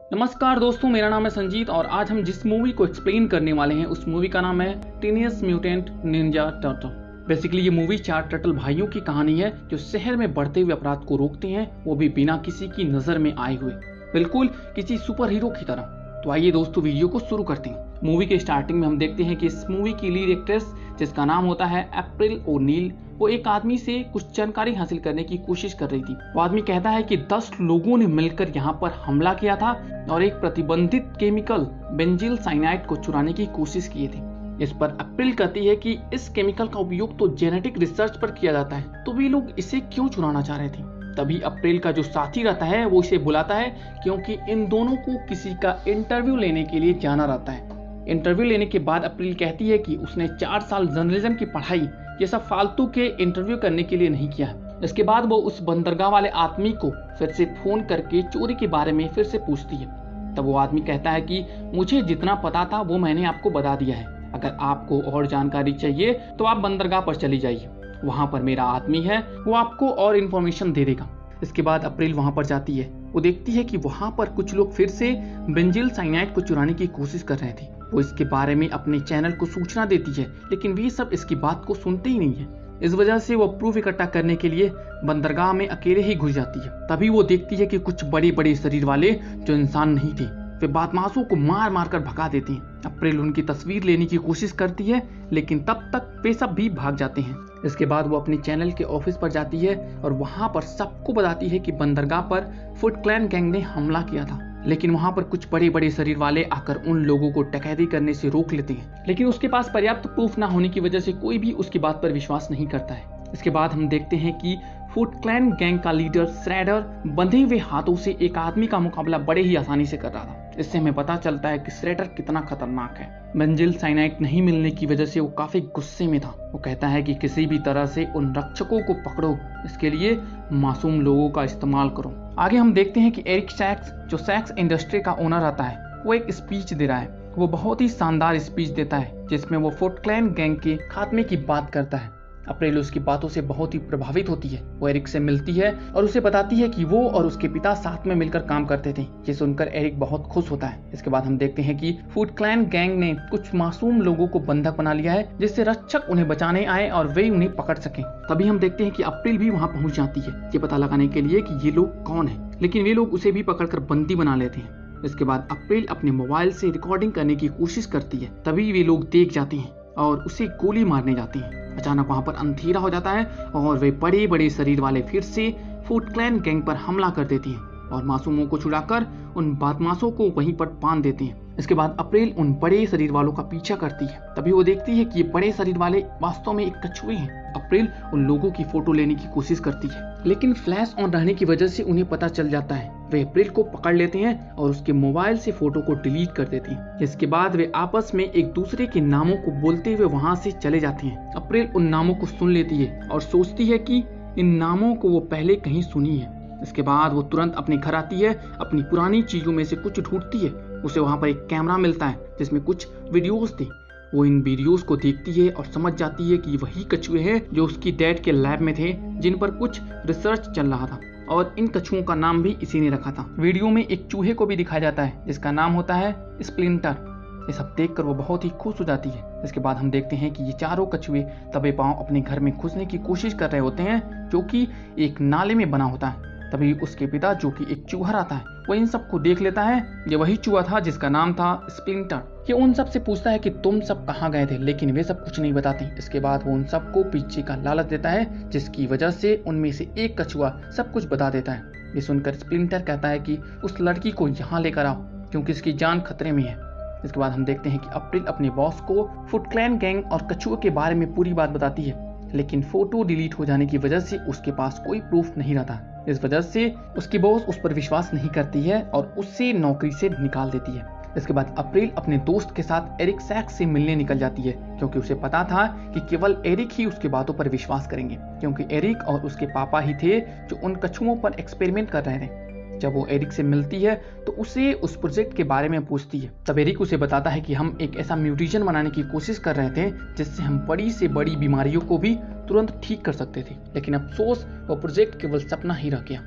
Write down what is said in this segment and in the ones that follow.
नमस्कार दोस्तों, मेरा नाम है संजीत और आज हम जिस मूवी को एक्सप्लेन करने वाले हैं उस मूवी का नाम है टीनियस म्यूटेंट निंजा टर्टल। बेसिकली ये मूवी 4 टर्टल भाइयों की कहानी है जो शहर में बढ़ते हुए अपराध को रोकते हैं, वो भी बिना किसी की नजर में आए हुए, बिल्कुल किसी सुपर हीरो की तरह। तो आइए दोस्तों वीडियो को शुरू करते हैं। मूवी के स्टार्टिंग में हम देखते हैं कि इस मूवी की लीड एक्ट्रेस जिसका नाम होता है अप्रैल ओनील, वो एक आदमी से कुछ जानकारी हासिल करने की कोशिश कर रही थी। वो आदमी कहता है कि 10 लोगों ने मिलकर यहाँ पर हमला किया था और एक प्रतिबंधित केमिकल बेंजील साइनाइड को चुराने की कोशिश की थी। इस पर अप्रैल कहती है कि इस केमिकल का उपयोग तो जेनेटिक रिसर्च पर किया जाता है, तो वे लोग इसे क्यों चुराना चाह रहे थे। तभी अप्रैल का जो साथी रहता है वो इसे बुलाता है क्योंकि इन दोनों को किसी का इंटरव्यू लेने के लिए जाना रहता है। इंटरव्यू लेने के बाद अप्रैल कहती है कि उसने 4 साल जर्नलिज्म की पढ़ाई ये सब फालतू के इंटरव्यू करने के लिए नहीं किया। इसके बाद वो उस बंदरगाह वाले आदमी को फिर से फोन करके चोरी के बारे में फिर से पूछती है। तब वो आदमी कहता है कि मुझे जितना पता था वो मैंने आपको बता दिया है, अगर आपको और जानकारी चाहिए तो आप बंदरगाह पर चली जाइए, वहां पर मेरा आदमी है, वो आपको और इन्फॉर्मेशन दे देगा। इसके बाद अप्रैल वहां पर जाती है। वो देखती है कि वहां पर कुछ लोग फिर से बेंजील साइनाइड को चुराने की कोशिश कर रहे थे। वो इसके बारे में अपने चैनल को सूचना देती है, लेकिन वे सब इसकी बात को सुनते ही नहीं है। इस वजह से वो प्रूफ इकट्ठा करने के लिए बंदरगाह में अकेले ही घुस जाती है। तभी वो देखती है कि कुछ बड़े बड़े शरीर वाले जो इंसान नहीं थे, वे बदमाशों को मार मार कर भगा देते हैं। अप्रैल उनकी तस्वीर लेने की कोशिश करती है, लेकिन तब तक वे सब भी भाग जाते हैं। इसके बाद वो अपने चैनल के ऑफिस पर जाती है और वहां पर सबको बताती है कि बंदरगाह पर फुट क्लैन गैंग ने हमला किया था, लेकिन वहां पर कुछ बड़े बड़े शरीर वाले आकर उन लोगों को डकैती करने से रोक लेते हैं। लेकिन उसके पास पर्याप्त प्रूफ न होने की वजह से कोई भी उसकी बात पर विश्वास नहीं करता है। इसके बाद हम देखते हैं कि फुट क्लैन गैंग का लीडर श्रेडर बंधे हुए हाथों से एक आदमी का मुकाबला बड़े ही आसानी से कर रहा था। इससे हमें पता चलता है कि श्रेडर कितना खतरनाक है। बेंजील साइनाइड नहीं मिलने की वजह से वो काफी गुस्से में था। वो कहता है कि किसी भी तरह से उन रक्षकों को पकड़ो, इसके लिए मासूम लोगों का इस्तेमाल करो। आगे हम देखते हैं कि एरिक सैक्स जो सैक्स इंडस्ट्री का ओनर आता है, वो एक स्पीच दे रहा है। वो बहुत ही शानदार स्पीच देता है जिसमें वो फुट क्लैन गैंग के खात्मे की बात करता है। अप्रैल उसकी बातों से बहुत ही प्रभावित होती है। वो एरिक से मिलती है और उसे बताती है कि वो और उसके पिता साथ में मिलकर काम करते थे। ये सुनकर एरिक बहुत खुश होता है। इसके बाद हम देखते हैं कि फुट क्लैन गैंग ने कुछ मासूम लोगों को बंधक बना लिया है, जिससे रक्षक उन्हें बचाने आए और वे उन्हें पकड़ सकें। तभी हम देखते हैं कि अप्रैल भी वहां पहुंच जाती है ये पता लगाने के लिए कि ये लोग कौन है, लेकिन वे लोग उसे भी पकड़कर बंदी बना लेते हैं। इसके बाद अप्रैल अपने मोबाइल से रिकॉर्डिंग करने की कोशिश करती है। तभी वे लोग देख जाते हैं और उसे गोली मारने जाते हैं। अचानक वहां पर अंधेरा हो जाता है और वे बड़े बड़े शरीर वाले फिर से फुट क्लैन गैंग पर हमला कर देती हैं और मासूमों को छुड़ाकर उन बदमाशों को वहीं पर बांध देते हैं। इसके बाद अप्रैल उन बड़े शरीर वालों का पीछा करती है। तभी वो देखती है कि ये बड़े शरीर वाले वास्तव में एक कछुए हैं। अप्रैल उन लोगों की फोटो लेने की कोशिश करती है, लेकिन फ्लैश ऑन रहने की वजह से उन्हें पता चल जाता है। वे अप्रैल को पकड़ लेते हैं और उसके मोबाइल से फोटो को डिलीट कर देते हैं। इसके बाद वे आपस में एक दूसरे के नामों को बोलते हुए वहां से चले जाते हैं। अप्रैल उन नामों को सुन लेती है और सोचती है कि इन नामों को वो पहले कहीं सुनी है। इसके बाद वो तुरंत अपने घर आती है, अपनी पुरानी चीजों में से कुछ ढूंढती है। उसे वहां पर एक कैमरा मिलता है जिसमें कुछ वीडियोस थे। वो इन वीडियोस को देखती है और समझ जाती है कि वही कछुए हैं जो उसकी डैड के लैब में थे, जिन पर कुछ रिसर्च चल रहा था और इन कछुओं का नाम भी इसी ने रखा था। वीडियो में एक चूहे को भी दिखाया जाता है जिसका नाम होता है स्प्लिंटर। ये सब देखकर वो बहुत ही खुश हो जाती है। इसके बाद हम देखते हैं कि ये चारों कछुए दबे पांव अपने घर में घुसने की कोशिश कर रहे होते हैं, जो कि एक नाले में बना होता है। तभी उसके पिता जो कि एक चूहा आता है, वो इन सबको देख लेता है। ये वही चूहा था जिसका नाम था स्प्लिंटर। ये उन सब से पूछता है कि तुम सब कहाँ गए थे, लेकिन वे सब कुछ नहीं बताते। इसके बाद वो उन सबको पीछे का लालच देता है, जिसकी वजह से उनमें से एक कछुआ सब कुछ बता देता है। ये सुनकर स्प्लिंटर कहता है कि उस लड़की को यहाँ लेकर आओ क्योंकि उसकी जान खतरे में है। इसके बाद हम देखते हैं कि अप्रैल अपने बॉस को फुट क्लैन गैंग और कछुए के बारे में पूरी बात बताती है, लेकिन फोटो डिलीट हो जाने की वजह से उसके पास कोई प्रूफ नहीं रहता। इस वजह से उसकी बॉस उस पर विश्वास नहीं करती है और उससे नौकरी से निकाल देती है। इसके बाद अप्रैल अपने दोस्त के साथ एरिक सैक्स से मिलने निकल जाती है क्योंकि उसे पता था कि केवल एरिक ही उसकी बातों पर विश्वास करेंगे, क्योंकि एरिक और उसके पापा ही थे जो उन कछुओं पर एक्सपेरिमेंट कर रहे थे। जब वो एरिक से मिलती है तो उसे उस प्रोजेक्ट के बारे में पूछती है। तब एरिक उसे बताता है कि हम एक ऐसा म्यूटेशन बनाने की कोशिश कर रहे थे जिससे हम बड़ी से बड़ी बीमारियों को भी तुरंत ठीक कर सकते थे, लेकिन अफसोस वो प्रोजेक्ट केवल सपना ही रह गया।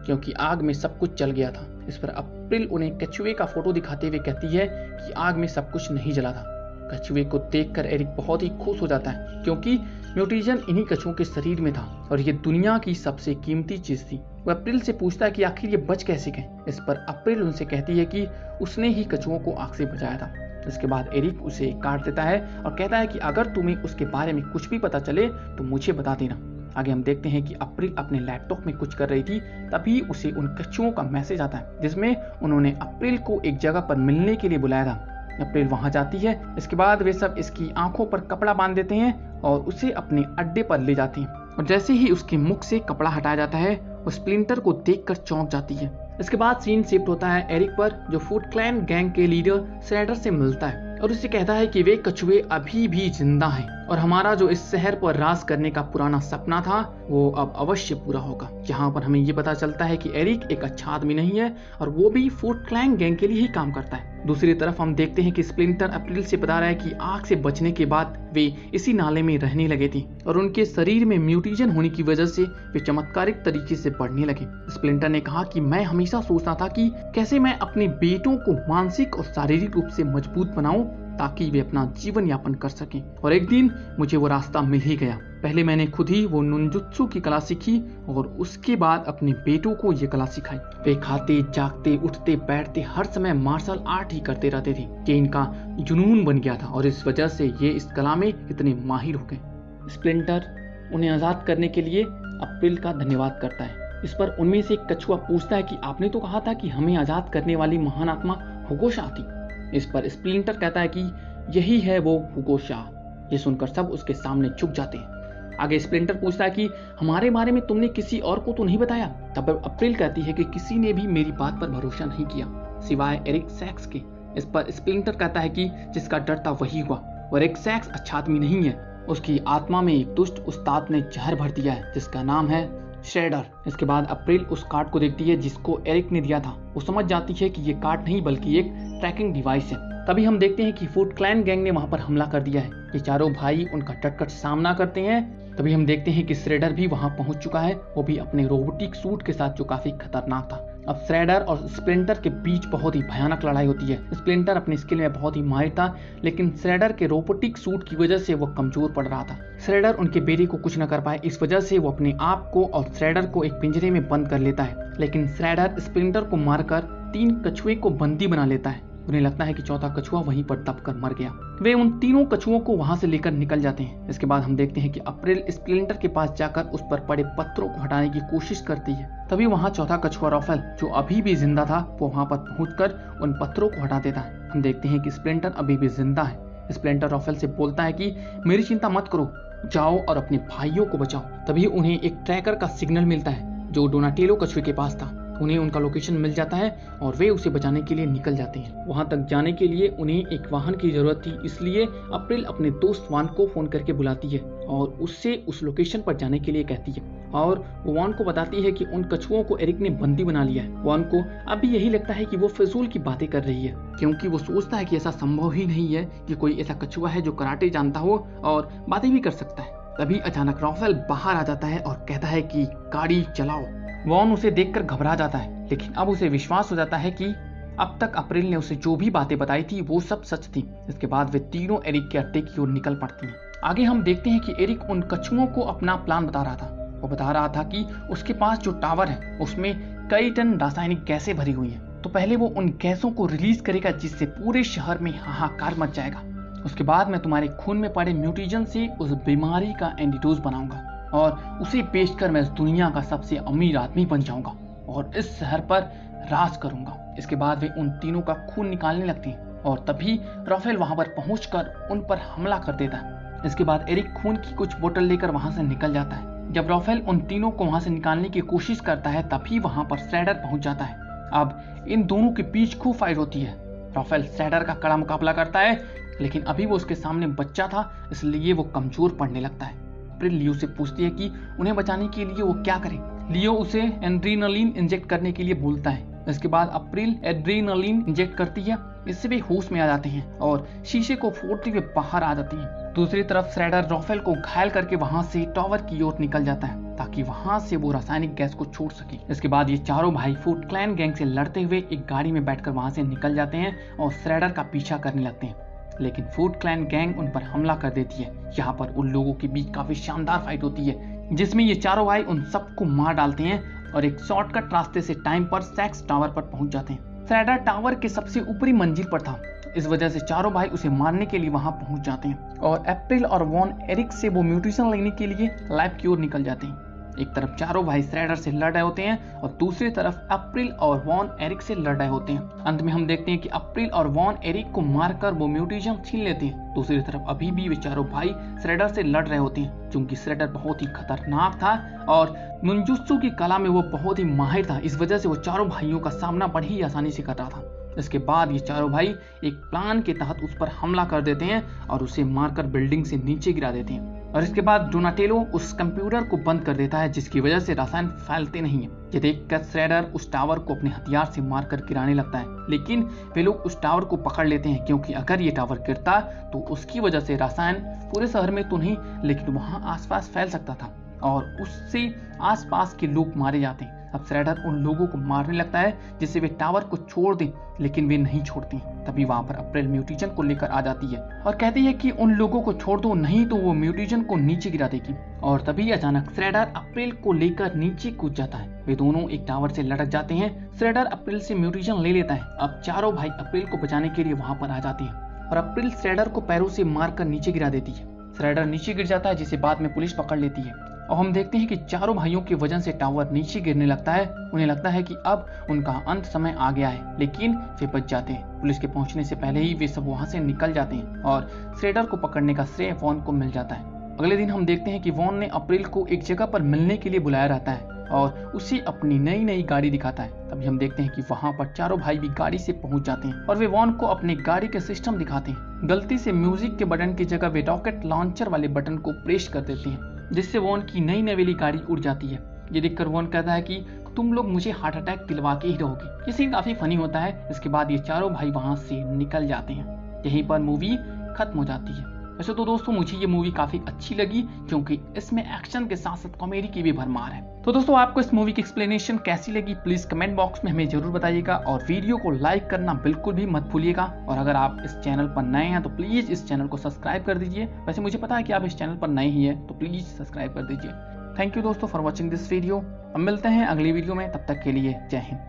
क्योंकि आग में सब कुछ जल गया था। इस पर अप्रैल उन्हें कछुए का फोटो दिखाते हुए कहती है कि आग में सब कुछ नहीं जला था। कछुए को देखकर एरिक बहुत ही खुश हो जाता है क्योंकि म्यूटेशन इन्हीं कछुओं के शरीर में था और ये दुनिया की सबसे कीमती चीज थी। वह अप्रैल से पूछता है कि आखिर ये बच कैसे गए। इस पर अप्रैल उनसे कहती है कि उसने ही कछुओं को आग से बचाया था। इसके बाद एरिक उसे काट देता है और कहता है कि अगर तुम्हें उसके बारे में कुछ भी पता चले तो मुझे बता देना। आगे हम देखते हैं कि अप्रैल अपने लैपटॉप में कुछ कर रही थी, तभी उसे उन कछुओं का मैसेज आता है जिसमें उन्होंने अप्रैल को एक जगह पर मिलने के लिए बुलाया था। अप्रैल वहां जाती है। इसके बाद वे सब इसकी आंखों पर कपड़ा बांध देते हैं और उसे अपने अड्डे पर ले जाती हैं और जैसे ही उसके मुख से कपड़ा हटाया जाता है वो स्प्लिंटर को देखकर चौंक जाती है। इसके बाद सीन शिफ्ट होता है एरिक पर, जो फुट क्लैन गैंग के लीडर श्रेडर से मिलता है और उससे कहता है कि वे कछुए अभी भी जिंदा हैं और हमारा जो इस शहर पर राज करने का पुराना सपना था वो अब अवश्य पूरा होगा। जहाँ पर हमें ये पता चलता है कि एरिक एक अच्छा आदमी नहीं है और वो भी फुट क्लैन गैंग के लिए ही काम करता है। दूसरी तरफ हम देखते हैं कि स्प्लिंटर अप्रैल से बता रहा है कि आग से बचने के बाद वे इसी नाले में रहने लगे थे और उनके शरीर में म्यूटेशन होने की वजह से वे चमत्कारिक तरीके से बढ़ने लगे। स्प्लिंटर ने कहा कि मैं हमेशा सोचता था कि कैसे मैं अपने बेटों को मानसिक और शारीरिक रूप से मजबूत बनाऊं ताकि वे अपना जीवन यापन कर सकें और एक दिन मुझे वो रास्ता मिल ही गया। पहले मैंने खुद ही वो नुनजुत्सु की कला सीखी और उसके बाद अपने बेटों को ये कला सिखाई। वे खाते जागते उठते बैठते हर समय मार्शल आर्ट ही करते रहते थे। ये इनका जुनून बन गया था और इस वजह से ये इस कला में इतने माहिर हो गए। स्प्लिंटर उन्हें आजाद करने के लिए अप्रैल का धन्यवाद करता है। इस पर उनमें से एक कछुआ पूछता है कि आपने तो कहा था कि हमें आजाद करने वाली महान आत्मा हुगो शाह थी। इस पर स्प्लिंटर कहता है कि यही है वो हुगो शाह। ये सुनकर सब उसके सामने झुक जाते हैं। आगे स्प्लिंटर पूछता है कि हमारे बारे में तुमने किसी और को तो नहीं बताया। तब अप्रैल कहती है कि किसी ने भी मेरी बात पर भरोसा नहीं किया सिवाय एरिक सैक्स के। इस पर स्प्लिंटर कहता है कि जिसका डर था वही हुआ और एरिक सैक्स अच्छा आदमी नहीं है। उसकी आत्मा में एक दुष्ट उस्ताद ने जहर भर दिया है जिसका नाम है श्रेडर। इसके बाद अप्रैल उस कार्ड को देखती है जिसको एरिक ने दिया था। वो समझ जाती है कि ये कार्ड नहीं बल्कि एक ट्रैकिंग डिवाइस है। तभी हम देखते हैं कि फुट क्लैन गैंग ने वहां पर हमला कर दिया है। ये चारों भाई उनका डटकर सामना करते हैं। तभी हम देखते हैं कि श्रेडर भी वहां पहुंच चुका है, वो भी अपने रोबोटिक सूट के साथ जो काफी खतरनाक था। अब श्रेडर और स्प्लिंटर के बीच बहुत ही भयानक लड़ाई होती है। स्प्लिंटर अपनी स्किल में बहुत ही माहिर था लेकिन श्रेडर के रोबोटिक सूट की वजह से वो कमजोर पड़ रहा था। श्रेडर उनके बेटे को कुछ न कर पाए, इस वजह से वो अपने आप को और श्रेडर को एक पिंजरे में बंद कर लेता है। लेकिन श्रेडर स्प्लिंटर को मारकर 3 कछुए को बंदी बना लेता है। उन्हें लगता है कि चौथा कछुआ वहीं पर दबकर मर गया। वे उन तीनों कछुओं को वहां से लेकर निकल जाते हैं। इसके बाद हम देखते हैं कि अप्रैल स्प्लिंटर के पास जाकर उस पर पड़े पत्थरों को हटाने की कोशिश करती है। तभी वहां चौथा कछुआ रॉफेल जो अभी भी जिंदा था वो वहां पर पहुंचकर उन पत्थरों को हटा देता है। हम देखते हैं कि स्प्लिंटर अभी भी जिंदा है। स्प्लिंटर रॉफेल से बोलता है कि मेरी चिंता मत करो, जाओ और अपने भाइयों को बचाओ। तभी उन्हें एक ट्रैकर का सिग्नल मिलता है जो डोनाटेलो कछुए के पास था। उन्हें उनका लोकेशन मिल जाता है और वे उसे बचाने के लिए निकल जाते हैं। वहां तक जाने के लिए उन्हें एक वाहन की जरूरत थी, इसलिए अप्रैल अपने दोस्त वान को फोन करके बुलाती है और उससे उस लोकेशन पर जाने के लिए कहती है और वो वान को बताती है कि उन कछुओं को एरिक ने बंदी बना लिया है। वान को अब भी यही लगता है कि वो फिजूल की बातें कर रही है क्योंकि वो सोचता है कि ऐसा संभव ही नहीं है कि कोई ऐसा कछुआ है जो कराटे जानता हो और बातें भी कर सकता है। तभी अचानक रॉफेल बाहर आ जाता है और कहता है कि गाड़ी चलाओ। वॉन उसे देखकर घबरा जाता है लेकिन अब उसे विश्वास हो जाता है कि अब तक अप्रैल ने उसे जो भी बातें बताई थी वो सब सच थी। इसके बाद वे तीनों एरिक के अड्डे की ओर निकल पड़ती हैं। आगे हम देखते हैं कि एरिक उन कछुओं को अपना प्लान बता रहा था। वो बता रहा था कि उसके पास जो टावर है उसमें कई टन रासायनिक गैसें भरी हुई हैं। तो पहले वो उन गैसों को रिलीज करेगा जिससे पूरे शहर में हाहाकार मच जाएगा। उसके बाद मैं तुम्हारे खून में पड़े म्यूटेशन से उस बीमारी का एंटीडोज बनाऊंगा और उसे बेचकर मैं इस दुनिया का सबसे अमीर आदमी बन जाऊंगा और इस शहर पर राज करूंगा। इसके बाद वे उन तीनों का खून निकालने लगती हैं और तभी रॉफेल वहां पर पहुंचकर उन पर हमला कर देता है। इसके बाद एरिक खून की कुछ बोतल लेकर वहां से निकल जाता है। जब रॉफेल उन तीनों को वहां से निकालने की कोशिश करता है तभी वहां पर श्रेडर पहुंच जाता है। अब इन दोनों के बीच खूब फाइट होती है। रॉफेल श्रेडर का कड़ा मुकाबला करता है लेकिन अभी वो उसके सामने बच्चा था इसलिए वो कमजोर पड़ने लगता है। अप्रैल लियो से पूछती है कि उन्हें बचाने के लिए वो क्या करे। लियो उसे एड्रेनालिन इंजेक्ट करने के लिए बोलता है इसके बाद अप्रैल एड्रेनालिन इंजेक्ट करती है, इससे वे होश में आ जाते हैं और शीशे को फोड़ते हुए बाहर आ जाती हैं। दूसरी तरफ श्रेडर राफेल को घायल करके वहां से टावर की ओर निकल जाता है ताकि वहां से वो रासायनिक गैस को छोड़ सके। इसके बाद ये चारों भाई फुट क्लैन गैंग से लड़ते हुए एक गाड़ी में बैठकर वहां से निकल जाते हैं और श्रेडर का पीछा करने लगते हैं, लेकिन फुट क्लैन गैंग उन पर हमला कर देती है। यहाँ पर उन लोगों के बीच काफी शानदार फाइट होती है जिसमें ये चारों भाई उन सबको मार डालते हैं और एक शॉर्टकट रास्ते से टाइम पर सेक्स टावर पर पहुंच जाते हैं। श्रेडर टावर के सबसे ऊपरी मंजिल पर था, इस वजह से चारों भाई उसे मारने के लिए वहां पहुंच जाते हैं और अप्रैल और वॉन एरिक से वो म्यूटेशन लेने के लिए लैब की ओर निकल जाते हैं। एक तरफ चारों भाई श्रेडर से लड़ रहे होते हैं और दूसरी तरफ अप्रैल और वॉन एरिक से लड़ रहे होते हैं। अंत में हम देखते हैं कि अप्रैल और वॉन एरिक को मारकर वो म्यूटेशन छीन लेते हैं। दूसरी तरफ अभी भी वे चारों भाई श्रेडर से लड़ रहे होते हैं, क्योंकि श्रेडर बहुत ही खतरनाक था और नुनजुत्सु की कला में वो बहुत ही माहिर था। इस वजह से वो चारों भाइयों का सामना बड़ी आसानी से कर रहा था। इसके बाद ये चारों भाई एक प्लान के तहत उस पर हमला कर देते हैं और उसे मारकर बिल्डिंग से नीचे गिरा देते हैं। और इसके बाद डोनाटेलो उस कंप्यूटर को बंद कर देता है जिसकी वजह से रसायन फैलते नहीं है। ये देखकर श्रेडर उस टावर को अपने हथियार से मारकर गिराने लगता है, लेकिन वे लोग उस टावर को पकड़ लेते हैं क्योंकि अगर ये टावर गिरता तो उसकी वजह से रसायन पूरे शहर में तो नहीं लेकिन वहां आसपास फैल सकता था और उससे आसपास के लोग मारे जाते हैं। अब श्रेडर उन लोगों को मारने लगता है जिससे वे टावर को छोड़ दें, लेकिन वे नहीं छोड़ती। तभी वहां पर अप्रैल म्यूटेशन को लेकर आ जाती है और कहती है कि उन लोगों को छोड़ दो, नहीं तो वो म्यूटेशन को नीचे गिरा देगी। और तभी अचानक श्रेडर अप्रैल को लेकर नीचे कूद जाता है। वे दोनों एक टावर से लटक जाते हैं। श्रेडर अप्रैल से म्यूटेशन ले लेता है। अब चारों भाई अप्रैल को बचाने के लिए वहां पर आ जाते हैं और अप्रैल श्रेडर को पैरों से मारकर नीचे गिरा देती है। श्रेडर नीचे गिर जाता है जिसे बाद में पुलिस पकड़ लेती है और हम देखते हैं कि चारों भाइयों के वजन से टावर नीचे गिरने लगता है। उन्हें लगता है कि अब उनका अंत समय आ गया है, लेकिन वे बच जाते हैं। पुलिस के पहुंचने से पहले ही वे सब वहां से निकल जाते हैं और श्रेडर को पकड़ने का श्रेय वॉन को मिल जाता है। अगले दिन हम देखते हैं कि वॉन ने अप्रैल को एक जगह पर मिलने के लिए बुलाया रहता है और उसे अपनी नई गाड़ी दिखाता है। तभी हम देखते हैं कि वहां पर चारों भाई भी गाड़ी से पहुंच जाते हैं और वे वॉन को अपनी गाड़ी के सिस्टम दिखाते हैं। गलती से म्यूजिक के बटन की जगह वे रॉकेट लॉन्चर वाले बटन को प्रेस कर देते हैं जिससे वॉन की नई नवेली गाड़ी उड़ जाती है। ये देखकर वॉन कहता है कि तुम लोग मुझे हार्ट अटैक दिलवा के ही रहोगे। ये सीन काफी फनी होता है। इसके बाद ये चारों भाई वहां से निकल जाते हैं। यहीं पर मूवी खत्म हो जाती है। वैसे तो दोस्तों मुझे ये मूवी काफी अच्छी लगी क्योंकि इसमें एक्शन के साथ साथ कॉमेडी की भी भरमार है। तो दोस्तों आपको इस मूवी की एक्सप्लेनेशन कैसी लगी प्लीज कमेंट बॉक्स में हमें जरूर बताइएगा और वीडियो को लाइक करना बिल्कुल भी मत भूलिएगा। और अगर आप इस चैनल पर नए हैं तो प्लीज इस चैनल को सब्सक्राइब कर दीजिए। वैसे मुझे पता है कि आप इस चैनल पर नए ही है तो प्लीज सब्सक्राइब कर दीजिए। थैंक यू दोस्तों फॉर वॉचिंग दिस वीडियो। अब मिलते हैं अगली वीडियो में, तब तक के लिए जय हिंद।